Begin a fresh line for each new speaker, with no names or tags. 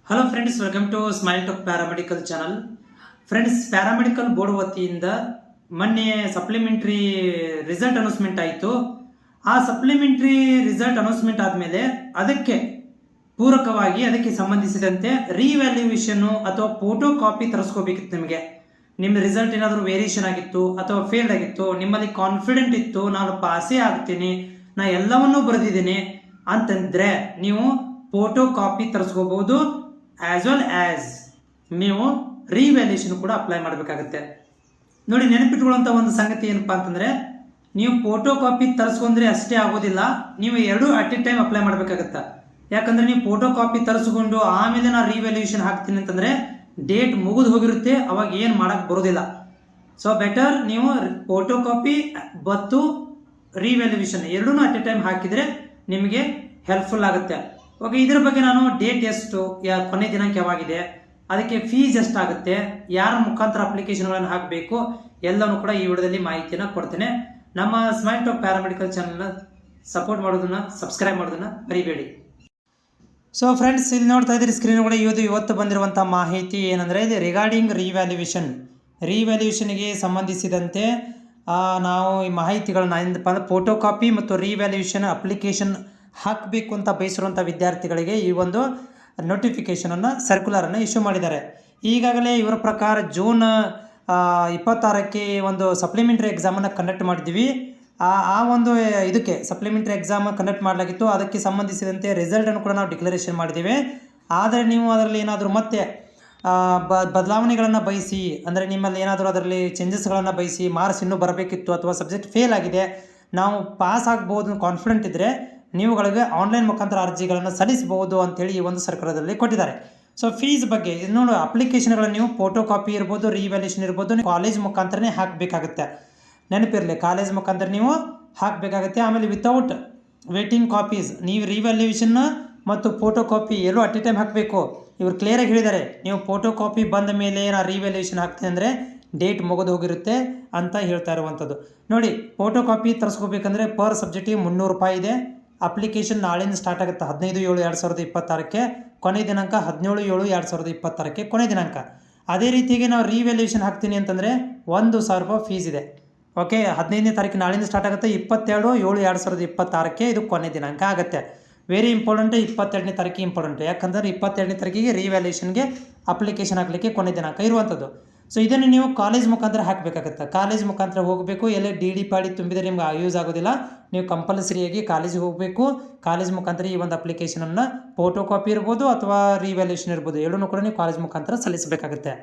Hello friends, welcome to smile talk paramedical channel. Friends, paramedical board ವತಿಯಿಂದ ಮೊನ್ನೆ supplementary result announcement ಆಯಿತು. ಆ supplementary result announcement ಆದಮೇಲೆ ಅದಕ್ಕೆ ಪೂರಕವಾಗಿ ಅದಕ್ಕೆ ಸಂಬಂಧಿಸಿದಂತೆ ರಿವ್ಯಾಲ್ಯೂಯೇಷನ್ ಅಥವಾ ಫೋಟೋ ಕಾಪಿ ತರಿಸ್ಕೋಬೇಕಿತ್ತು. ನಿಮ್ಮ ರಿಸಲ್ಟ್ ಏನಾದರೂ ವೇರಿಯೇಷನ್ ಆಗಿತ್ತು ಅಥವಾ ಫೇಲ್ಡ್ ಆಗಿತ್ತು, ನಿಮ್ಮಲ್ಲಿ ಕಾನ್ಫಿಡೆಂಟ್ ಇತ್ತು ನಾನು ಪಾಸೇ ಆಗ್ತೀನಿ, ನಾ ಎಲ್ಲವನ್ನೂ ಬರೆದಿದ್ದೀನಿ ಅಂತಂದ್ರೆ ನೀವು ಫೋಟೋ ಕಾಪಿ ತರಿಸ್ಕೋಬಹುದು. ಆಸ್ ವೆಲ್ ಆಸ್ ನೀವು ರಿವ್ಯಾಲ್ಯೂಯೇಷನ್ ಕೂಡ ಅಪ್ಲೈ ಮಾಡಬೇಕಾಗುತ್ತೆ. ನೋಡಿ, ನೆನಪಿಟ್ಕೊಳ್ಳುವಂಥ ಒಂದು ಸಂಗತಿ ಏನಪ್ಪಾ ಅಂತಂದ್ರೆ, ನೀವು ಫೋಟೋ ಕಾಪಿ ತರಿಸ್ಕೊಂಡ್ರೆ ಅಷ್ಟೇ ಆಗೋದಿಲ್ಲ, ನೀವು ಎರಡು ಅಟ್ ಎ ಟೈಮ್ ಅಪ್ಲೈ ಮಾಡಬೇಕಾಗತ್ತೆ. ಯಾಕಂದ್ರೆ ನೀವು ಫೋಟೋ ಕಾಪಿ ತರಿಸ್ಕೊಂಡು ಆಮೇಲೆ ನಾನು ರಿವ್ಯಾಲ್ಯೂಯೇಷನ್ ಹಾಕ್ತೀನಿ ಅಂತಂದ್ರೆ ಡೇಟ್ ಮುಗಿದು ಹೋಗಿರುತ್ತೆ, ಅವಾಗ ಏನು ಮಾಡಕ್ ಬರೋದಿಲ್ಲ. ಸೊ ಬೆಟರ್ ನೀವು ಫೋಟೋ ಕಾಪಿ ಮತ್ತು ರಿವ್ಯಾಲ್ಯೂಯೇಷನ್ ಎರಡೂ ಅಟ್ ಎ ಟೈಮ್ ಹಾಕಿದ್ರೆ ನಿಮಗೆ ಹೆಲ್ಪ್ಫುಲ್ ಆಗುತ್ತೆ. ಓಕೆ, ಇದರ ಬಗ್ಗೆ ನಾನು ಡೇಟ್ ಎಷ್ಟು, ಕೊನೆ ದಿನಾಂಕ ಯಾವಾಗಿದೆ, ಅದಕ್ಕೆ ಫೀಸ್ ಎಷ್ಟಾಗುತ್ತೆ, ಯಾರ ಮುಖಾಂತರ ಅಪ್ಲಿಕೇಶನ್ಗಳನ್ನು ಹಾಕಬೇಕು, ಎಲ್ಲನೂ ಕೂಡ ಈ ವಿಡಿಯೋದಲ್ಲಿ ಮಾಹಿತಿಯನ್ನು ಕೊಡ್ತೇನೆ. ನಮ್ಮ ಸ್ಮೈಲ್ ಟಾಕ್ ಪ್ಯಾರಾಮೆಡಿಕಲ್ ಚಾನಲ್ನ ಸಪೋರ್ಟ್ ಮಾಡೋದನ್ನ, ಸಬ್ಸ್ಕ್ರೈಬ್ ಮಾಡೋದನ್ನ ಮರಿಬೇಡಿ. ಸೊ ಫ್ರೆಂಡ್ಸ್, ಇಲ್ಲಿ ನೋಡ್ತಾ ಇದ್ದೀರಿ ಸ್ಕ್ರೀನ್ ಕೂಡ ಇವತ್ತು ಬಂದಿರುವಂಥ ಮಾಹಿತಿ ಏನಂದರೆ, ಇದು ರಿಗಾರ್ಡಿಂಗ್ ರಿವ್ಯಾಲ್ಯೂಯೇಷನ್ಗೆ ಸಂಬಂಧಿಸಿದಂತೆ ನಾವು ಈ ಮಾಹಿತಿಗಳನ್ನ ಏನಪ್ಪ ಅಂದರೆ, ಫೋಟೋ ಕಾಪಿ ಮತ್ತು ರಿವ್ಯಾಲ್ಯೂಯೇಷನ್ ಅಪ್ಲಿಕೇಶನ್ ಹಾಕಬೇಕು ಅಂತ ಬಯಸಿರುವಂಥ ವಿದ್ಯಾರ್ಥಿಗಳಿಗೆ ಈ ಒಂದು ನೋಟಿಫಿಕೇಷನನ್ನು, ಸರ್ಕ್ಯುಲರನ್ನು ಇಶ್ಯೂ ಮಾಡಿದ್ದಾರೆ. ಈಗಾಗಲೇ ಇವರ ಪ್ರಕಾರ ಜೂನ್ 26ಕ್ಕೆ ಒಂದು ಸಪ್ಲಿಮೆಂಟ್ರಿ ಎಕ್ಸಾಮನ್ನು ಕಂಡಕ್ಟ್ ಮಾಡಿದ್ವಿ. ಆ ಒಂದು ಇದಕ್ಕೆ ಸಪ್ಲಿಮೆಂಟ್ರಿ ಎಕ್ಸಾಮ್ ಕಂಡಕ್ಟ್ ಮಾಡಲಾಗಿತ್ತು. ಅದಕ್ಕೆ ಸಂಬಂಧಿಸಿದಂತೆ ರಿಸಲ್ಟನ್ನು ಕೂಡ ನಾವು ಡಿಕ್ಲರೇಷನ್ ಮಾಡಿದ್ದೀವಿ. ಆದರೆ ನೀವು ಅದರಲ್ಲಿ ಏನಾದರೂ ಮತ್ತೆ ಬದಲಾವಣೆಗಳನ್ನು ಬಯಸಿ, ಅಂದರೆ ನಿಮ್ಮಲ್ಲಿ ಏನಾದರೂ ಅದರಲ್ಲಿ ಚೇಂಜಸ್ಗಳನ್ನು ಬಯಸಿ ಮಾರ್ಕ್ಸ್ ಇನ್ನೂ ಬರಬೇಕಿತ್ತು ಅಥವಾ ಸಬ್ಜೆಕ್ಟ್ ಫೇಲ್ ಆಗಿದೆ, ನಾವು ಪಾಸ್ ಆಗ್ಬೋದು ಕಾನ್ಫಿಡೆಂಟ್ ಇದ್ದರೆ ನೀವುಗಳಿಗೆ ಆನ್ಲೈನ್ ಮುಖಾಂತರ ಅರ್ಜಿಗಳನ್ನು ಸಲ್ಲಿಸಬಹುದು ಅಂತೇಳಿ ಈ ಒಂದು ಸರ್ಕಾರದಲ್ಲಿ ಕೊಟ್ಟಿದ್ದಾರೆ. ಸೊ ಫೀಸ್ ಬಗ್ಗೆ ಇನ್ನೊಂದು ಅಪ್ಲಿಕೇಶನ್ಗಳನ್ನು ನೀವು ಫೋಟೋ ಕಾಪಿ ಇರ್ಬೋದು, ರಿವ್ಯಾಲ್ಯೂಯೇಷನ್ ಇರ್ಬೋದು, ಕಾಲೇಜ್ ಮುಖಾಂತರನೇ ಹಾಕಬೇಕಾಗುತ್ತೆ. ನೆನಪಿರಲಿ, ಕಾಲೇಜ್ ಮುಖಾಂತರ ನೀವು ಹಾಕಬೇಕಾಗುತ್ತೆ. ಆಮೇಲೆ ವಿತೌಟ್ ವೇಟಿಂಗ್ ಕಾಪೀಸ್, ನೀವು ರಿವ್ಯಾಲ್ಯೂಯೇಷನ್ ಮತ್ತು ಫೋಟೋ ಕಾಪಿ ಎಲ್ಲೂ ಅಟ್ ಎ ಟೈಮ್ ಹಾಕಬೇಕು. ಇವರು ಕ್ಲಿಯರಾಗಿ ಹೇಳಿದ್ದಾರೆ, ನೀವು ಫೋಟೋ ಕಾಪಿ ಬಂದ ಮೇಲೆ ನಾನು ರಿವ್ಯಾಲ್ಯೂಯೇಷನ್ ಹಾಕ್ತೀನಿ ಅಂದರೆ ಡೇಟ್ ಮುಗಿದು ಹೋಗಿರುತ್ತೆ ಅಂತ ಹೇಳ್ತಾ ಇರುವಂಥದ್ದು. ನೋಡಿ, ಫೋಟೋ ಕಾಪಿ ತರಿಸ್ಕೋಬೇಕಂದ್ರೆ ಪರ್ ಸಬ್ಜೆಕ್ಟಿಗೆ 300 ರೂಪಾಯಿ ಇದೆ. ಅಪ್ಲಿಕೇಶನ್ ನಾಳೆಯಿಂದ ಸ್ಟಾರ್ಟ್ ಆಗುತ್ತೆ, 15/7/2026. ಕೊನೆ ದಿನಾಂಕ 17/7/2026 ಕೊನೆ ದಿನಾಂಕ. ಅದೇ ರೀತಿಯಾಗಿ ನಾವು ರಿವ್ಯಾಲ್ಯೂಯೇಷನ್ ಹಾಕ್ತೀನಿ ಅಂತಂದರೆ 1,000 ರೂಪಾಯಿ ಫೀಸ್ ಇದೆ. ಓಕೆ, 15ನೇ ತಾರೀಕು ನಾಳೆಯಿಂದ ಸ್ಟಾರ್ಟ್ ಆಗುತ್ತೆ, 22/7/2026 ಇದು ಕೊನೆ ದಿನಾಂಕ ಆಗುತ್ತೆ. ವೆರಿ ಇಂಪಾರ್ಟೆಂಟ್, 22ನೇ ತಾರೀಕಿಗೆ ಇಂಪಾರ್ಟೆಂಟ್. ಯಾಕಂದರೆ 22ನೇ ತಾರೀಕಿಗೆ ರಿವ್ಯಾಲ್ಯೂಯೇಷನ್ಗೆ ಅಪ್ಲಿಕೇಶನ್ ಹಾಕಲಿಕ್ಕೆ ಕೊನೆ ದಿನಾಂಕ ಇರುವಂಥದ್ದು. ಸೊ ಇದನ್ನು ನೀವು ಕಾಲೇಜ್ ಮುಖಾಂತರ ಹಾಕಬೇಕಾಗುತ್ತೆ. ಕಾಲೇಜ್ ಮುಖಾಂತರ ಹೋಗಬೇಕು. ಎಲ್ಲೇ ಡಿ ಪಾಡಿ ತುಂಬಿದರೆ ನಿಮ್ಗೆ ಯೂಸ್ ಆಗೋದಿಲ್ಲ. ನೀವು ಕಂಪಲ್ಸರಿಯಾಗಿ ಕಾಲೇಜಿಗೆ ಹೋಗಬೇಕು. ಕಾಲೇಜ್ ಮುಖಾಂತರ ಈ ಒಂದು ಅಪ್ಲಿಕೇಶನನ್ನು ಫೋಟೋ ಕಾಪಿ ಇರ್ಬೋದು ಅಥವಾ ರಿವ್ಯಾಲ್ಯೂಯೇಷನ್ ಇರ್ಬೋದು, ಎರಡನ್ನೂ ಕೂಡ ನೀವು ಕಾಲೇಜ್ ಮುಖಾಂತರ ಸಲ್ಲಿಸಬೇಕಾಗುತ್ತೆ.